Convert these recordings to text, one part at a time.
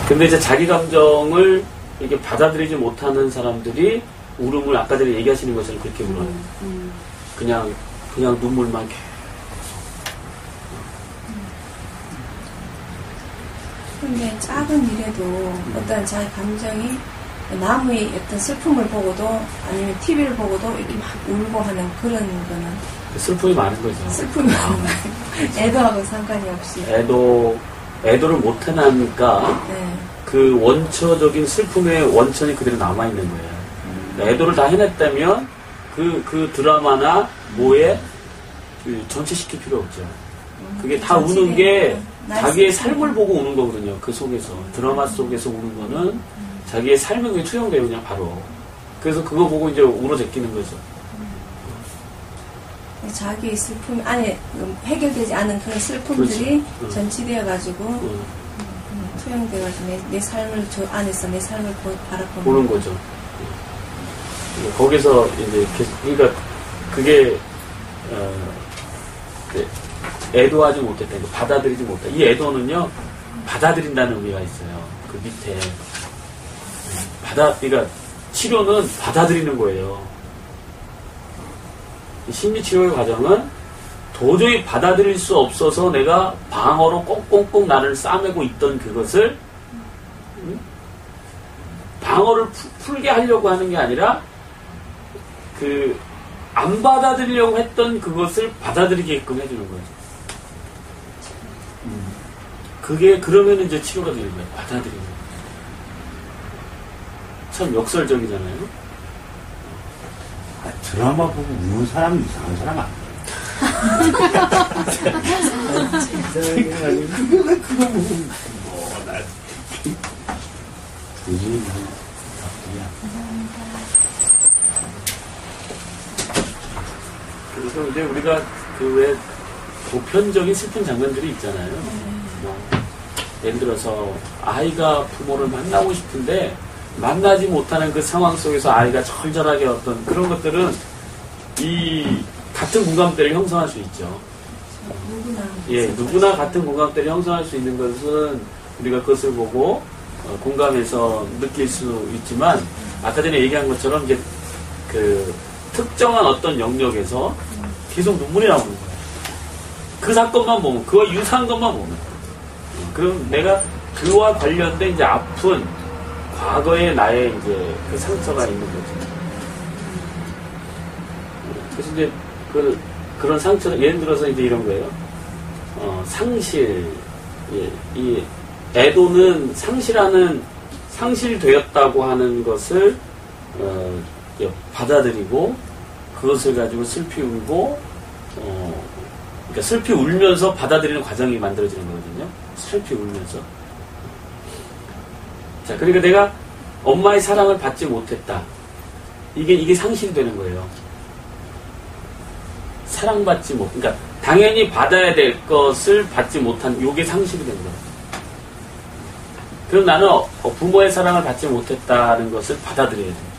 근데 이제 자기 감정을 이렇게 받아들이지 못하는 사람들이 울음을 아까 전에 얘기하시는 것처럼 그렇게 울어요. 그냥 눈물만 계속. 근데 작은 일에도 어떤 자기 감정이 나무의 어떤 슬픔을 보고도 아니면 TV를 보고도 이렇게 막 울고 하는 그런 거는 슬픔이 많은 거죠. 슬픔이 많은 거예요. 애도하고 상관이 없이. 애도를 못 해나니까 네. 그 원초적인 슬픔의 원천이 그대로 남아있는 거예요. 애도를 다 해냈다면 그 드라마나 뭐에 전체시킬 필요 없죠. 그게 다 우는 게 자기의 삶을 보고 우는 거거든요. 그 속에서. 드라마 속에서 우는 거는 자기의 삶이 그게 투영돼요, 그냥 바로. 그래서 그거 보고 이제 울어 제끼는 거죠. 자기의 슬픔 안에 해결되지 않은 그런 슬픔들이 전치되어가지고 투영돼가지고 내 삶을 저 안에서 내 삶을 바라보는 거죠. 거기서 이제 계속 그러니까 그게 애도하지 못했다, 받아들이지 못했다. 이 애도는요 받아들인다는 의미가 있어요. 그 밑에 그러니까 치료는 받아들이는 거예요. 심리치료의 과정은 도저히 받아들일 수 없어서 내가 방어로 꽁꽁꽁 나를 싸매고 있던 그것을 방어를 풀게 하려고 하는 게 아니라 안 받아들이려고 했던 그것을 받아들이게끔 해주는 거죠. 그게 그러면 이제 치료가 되는 거예요. 받아들이는 거예요. 참 역설적이잖아요. 드라마 보고 우는 사람은 이상한 사람 아니에요. 그거 보고 나 도저히 나쁘냐. 그래서 이제 우리가 왜 보편적인 슬픈 장면들이 있잖아요. 예를 들어서 아이가 부모를 만나고 싶은데 만나지 못하는 그 상황 속에서 아이가 절절하게 어떤 그런 것들은 이 같은 공감대를 형성할 수 있죠. 누구나 같은 공감대를 형성할 수 있는 것은 우리가 그것을 보고 공감해서 느낄 수 있지만 아까 전에 얘기한 것처럼 이제 그 특정한 어떤 영역에서 계속 눈물이 나오는 거예요. 그 사건만 보면, 그와 유사한 것만 보면. 그럼 내가 그와 관련된 이제 아픈 과거의 나의 이제 그 상처가 있는 거죠. 그래서 이제 그런 상처가 예를 들어서 이제 이런 거예요. 상실. 이 애도는 상실되었다고 하는 것을 받아들이고 그것을 가지고 슬피 울고 그러니까 슬피 울면서 받아들이는 과정이 만들어지는 거거든요. 슬피 울면서. 자, 그러니까 내가 엄마의 사랑을 받지 못했다. 이게 상실되는 거예요. 사랑받지 못, 그러니까 당연히 받아야 될 것을 받지 못한, 요게 상실이 된 거예요. 그럼 나는 부모의 사랑을 받지 못했다는 것을 받아들여야 돼요.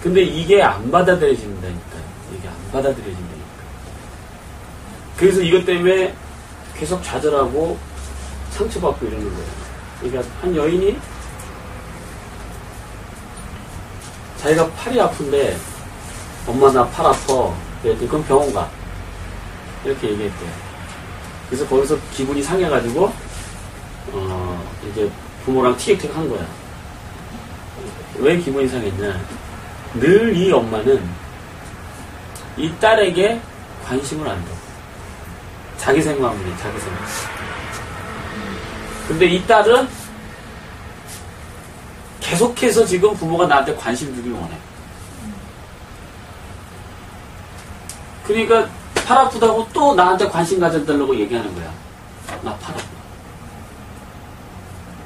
근데 이게 안 받아들여진다니까요. 이게 안 받아들여진다니까. 그래서 이것 때문에 계속 좌절하고 상처받고 이러는 거예요. 그러니까 한 여인이 자기가 팔이 아픈데 엄마 나 팔 아파. 그랬더니 그럼 병원 가. 이렇게 얘기했대요. 그래서 거기서 기분이 상해가지고 이제 부모랑 티격태격 한 거야. 왜 기분이 상했냐? 늘 이 엄마는 이 딸에게 관심을 안 줘. 자기 생각만 해, 자기 생각. 근데 이 딸은 계속해서 지금 부모가 나한테 관심 주길 원해. 그러니까 팔 아프다고 또 나한테 관심 가져달라고 얘기하는 거야. 나 팔 아파.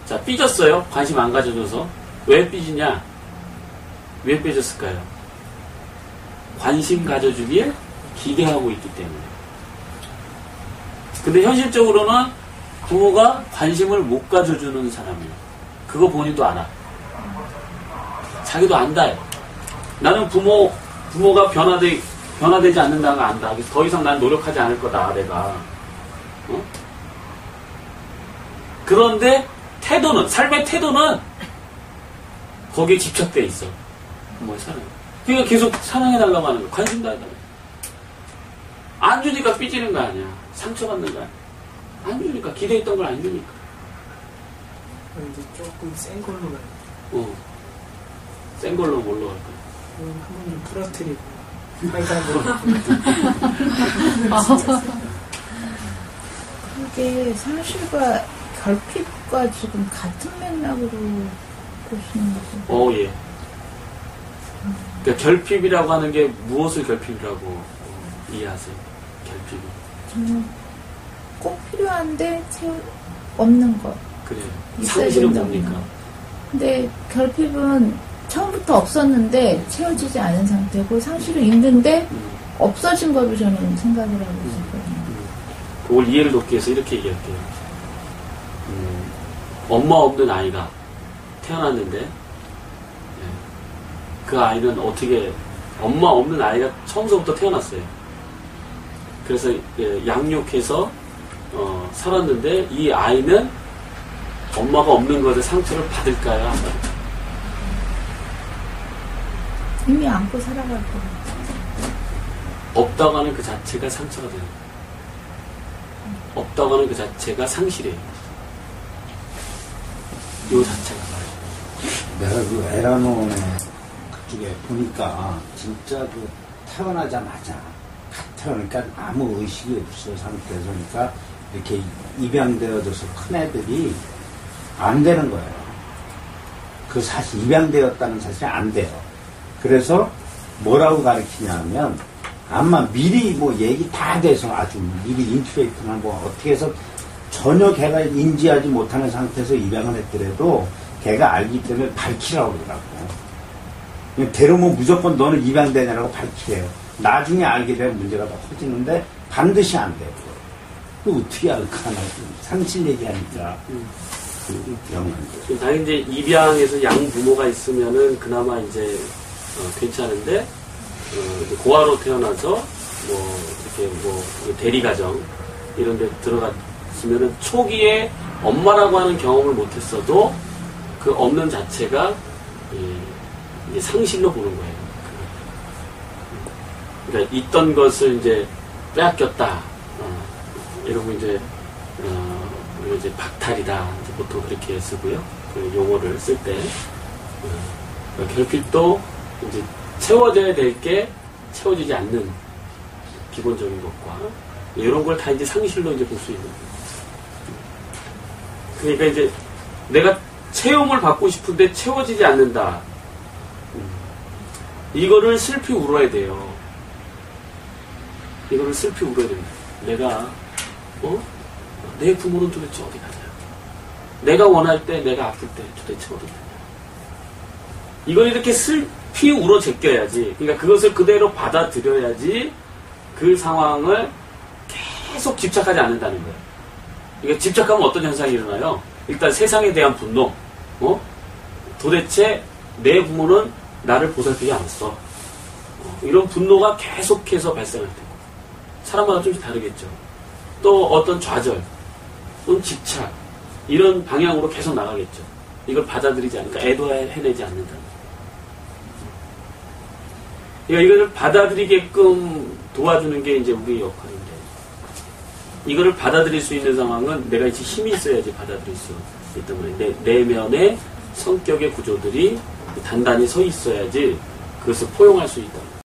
자, 삐졌어요. 관심 안 가져줘서. 왜 삐지냐? 왜 삐졌을까요? 관심 가져주길 기대하고 있기 때문에. 근데 현실적으로는 부모가 관심을 못 가져주는 사람이에요. 그거 본인도 알아. 자기도 안다. 나는 부모가 변화되지 않는다는 걸 안다. 그래서 더 이상 난 노력하지 않을 거다, 내가. 그런데 태도는, 삶의 태도는 거기에 집착돼 있어. 뭐 사랑. 그러니까 계속 사랑해달라고 하는 거야. 관심 다해달라고. 안 주니까 삐지는 거 아니야. 상처받는 거야. 안 주니까, 기대했던 걸 안 주니까. 이제 조금 센 걸로 가요. 센 걸로 뭘로 갈 거야? 한번 좀 부러뜨리고 살살로. 그게 사실과 결핍과 지금 같은 맥락으로 보시는 거죠. 예. 그러니까 결핍이라고 하는 게 무엇을 결핍이라고 이해하세요? 결핍이. 저는 꼭 필요한데 없는 것. 그래요. 있어야 상실은 된다고. 뭡니까? 근데 결핍은 처음부터 없었는데 채워지지 않은 상태고 상실은 있는데 없어진 거로 저는 생각을 하고 있었거든요. 그걸 이해를 돕기 위해서 이렇게 얘기할게요. 엄마 없는 아이가 태어났는데 그 아이는 어떻게 엄마 없는 아이가 처음부터 태어났어요. 그래서 양육해서 살았는데 이 아이는 엄마가 없는 것에 상처를 받을까요? 안 받을까요? 이미 안고 살아갈 거예요. 없다고 하는 그 자체가 상처가 돼요. 없다고 하는 그 자체가 상실이에요. 요 자체가 말이에요. 내가 그 에라논의 그쪽에 보니까 진짜 그 태어나자마자 태어나니까 아무 의식이 없어 상태에서 그러니까 이렇게 입양되어져서 큰 애들이 안 되는 거예요. 그 사실 입양되었다는 사실이 안 돼요. 그래서 뭐라고 가르치냐면 아마 미리 뭐 얘기 다 돼서 아주 미리 인큐베이터나 뭐 어떻게 해서 전혀 걔가 인지하지 못하는 상태에서 입양을 했더라도 걔가 알기 때문에 밝히라고 그러더라고. 데려오면 무조건 너는 입양되냐라고 밝히래요. 나중에 알게 되면 문제가 더 커지는데 반드시 안 돼요. 그 어떻게 알까나 상실 얘기하니까 그 병원들. 당연히 이제 입양해서 양부모가 있으면은 그나마 이제 괜찮은데 이제 고아로 태어나서 뭐 이렇게 뭐 대리가정 이런 데 들어갔으면은 초기에 엄마라고 하는 경험을 못했어도 그 없는 자체가 이제 상실로 보는 거예요. 그러니까 있던 것을 이제 빼앗겼다. 이러고 이제 이제 박탈이다. 이제 보통 그렇게 쓰고요. 그 용어를 쓸 때 결핍도 이제 채워져야 될 게 채워지지 않는 기본적인 것과 이런 걸 다 이제 상실로 이제 볼 수 있는 거예요. 그러니까 이제 내가 채용을 받고 싶은데 채워지지 않는다. 이거를 슬피 울어야 돼요. 이거를 슬피 울어야 됩니다. 내가 내 부모는 도대체 어디 가냐? 내가 원할 때, 내가 아플 때 도대체 어디 가냐? 이걸 이렇게 슬피 울어 제껴야지. 그러니까 그것을 그대로 받아들여야지 그 상황을 계속 집착하지 않는다는 거예요. 그러니까 집착하면 어떤 현상이 일어나요? 일단 세상에 대한 분노. 도대체 내 부모는 나를 보살피지 않았어. 이런 분노가 계속해서 발생할 테고. 사람마다 좀씩 다르겠죠. 또 어떤 좌절, 또는 집착, 이런 방향으로 계속 나가겠죠. 이걸 받아들이지 않으니까 애도 해내지 않는다. 그러니까 이걸 받아들이게끔 도와주는 게 이제 우리의 역할인데, 이거를 받아들일 수 있는 상황은 내가 이제 힘이 있어야지 받아들일 수 있단 말이에요. 내면의 성격의 구조들이 단단히 서 있어야지 그것을 포용할 수 있다.